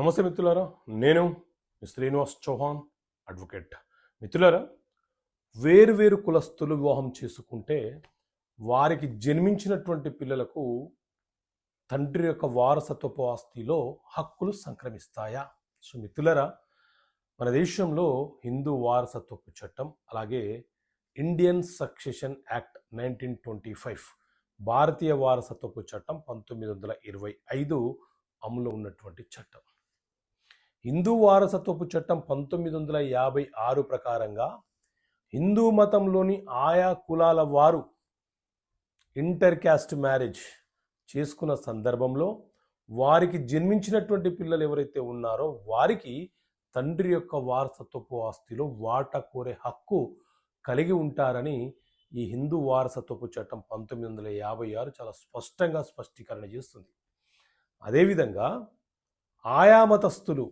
నమస్తే మిత్రులారా, నేను శ్రీనివాస్ చౌహాన్ అడ్వకేట్. మిత్రులారా, వేరు కులస్తులు వివాహం చేసుకుంటే వారికి జన్మించినటువంటి పిల్లలకు తండ్రి యొక్క వారసత్వపు ఆస్తిలో హక్కులు సంక్రమిస్తాయా? సో మిత్రులారా, మన దేశంలో హిందూ వారసత్వపు చట్టం, అలాగే ఇండియన్ సక్సెషన్ యాక్ట్ 1925, భారతీయ వారసత్వపు చట్టం 1925 అమలు ఉన్నటువంటి చట్టం. హిందూ వారసత్వపు చట్టం 1956 ప్రకారంగా హిందూ మతంలోని ఆయా కులాల వారు ఇంటర్ క్యాస్ట్ మ్యారేజ్ చేసుకున్న సందర్భంలో వారికి జన్మించినటువంటి పిల్లలు ఎవరైతే ఉన్నారో వారికి తండ్రి యొక్క వారసత్వపు ఆస్తిలో వాటా కోరే హక్కు కలిగి ఉంటారని ఈ హిందూ వారసత్వపు చట్టం 1956 చాలా స్పష్టంగా స్పష్టీకరణ చేస్తుంది. అదేవిధంగా ఆయా మతస్థులు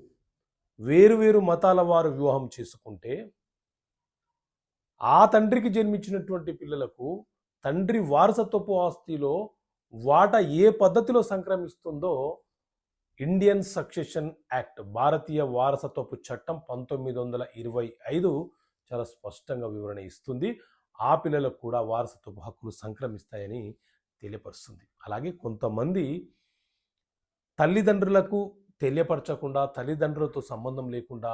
వేరు మతాల వారు వివాహం చేసుకుంటే ఆ తండ్రికి జన్మించినటువంటి పిల్లలకు తండ్రి వారసత్వపు ఆస్తిలో వాటా ఏ పద్ధతిలో సంక్రమిస్తుందో ఇండియన్ సక్సెషన్ యాక్ట్, భారతీయ వారసత్వపు చట్టం 1925 చాలా స్పష్టంగా వివరణ ఇస్తుంది. ఆ పిల్లలకు కూడా వారసత్వపు హక్కులు సంక్రమిస్తాయని తెలియపరుస్తుంది. అలాగే కొంతమంది తల్లిదండ్రులకు తెలియపరచకుండా, తల్లిదండ్రులతో సంబంధం లేకుండా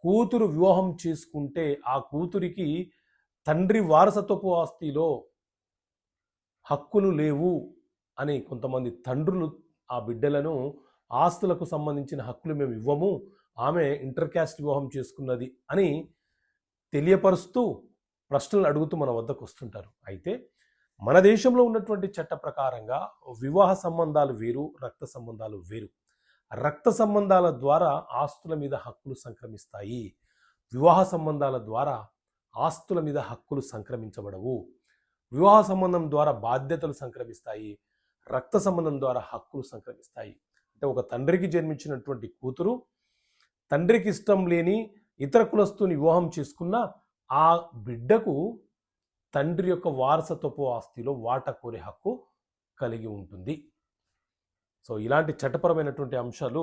కూతురు వివాహం చేసుకుంటే ఆ కూతురికి తండ్రి వారసత్వపు ఆస్తిలో హక్కులు లేవు అని కొంతమంది తండ్రులు ఆ బిడ్డలను ఆస్తులకు సంబంధించిన హక్కులు మేము ఇవ్వము, ఆమె ఇంటర్ క్యాస్ట్ వివాహం చేసుకున్నది అని తెలియపరుస్తూ ప్రశ్నలు అడుగుతూ మన వద్దకు వస్తుంటారు. అయితే మన దేశంలో ఉన్నటువంటి చట్ట ప్రకారంగా వివాహ సంబంధాలు వేరు, రక్త సంబంధాలు వేరు. రక్త సంబంధాల ద్వారా ఆస్తుల మీద హక్కులు సంక్రమిస్తాయి. వివాహ సంబంధాల ద్వారా ఆస్తుల మీద హక్కులు సంక్రమించబడవు. వివాహ సంబంధం ద్వారా బాధ్యతలు సంక్రమిస్తాయి, రక్త సంబంధం ద్వారా హక్కులు సంక్రమిస్తాయి. అంటే ఒక తండ్రికి జన్మించినటువంటి కూతురు తండ్రికి ఇష్టం లేని ఇతర కులస్తుని వివాహం చేసుకున్న ఆ బిడ్డకు తండ్రి యొక్క వారసత్వపు ఆస్తిలో వాటా కోరే హక్కు కలిగి ఉంటుంది. సో ఇలాంటి చట్టపరమైనటువంటి అంశాలు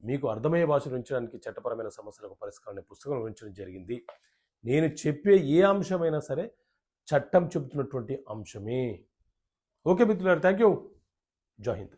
మీకు అర్థమయ్యే భాషలో ఉంచడానికి చట్టపరమైన సమస్యలకు పరిష్కారాన్ని పుస్తకం వివరించడం జరిగింది. నేను చెప్పే ఏ అంశమైనా సరే చట్టం చెబుతున్నటువంటి అంశమే. ఓకే మిత్రులారా, థ్యాంక్ యూ. జై హింద్.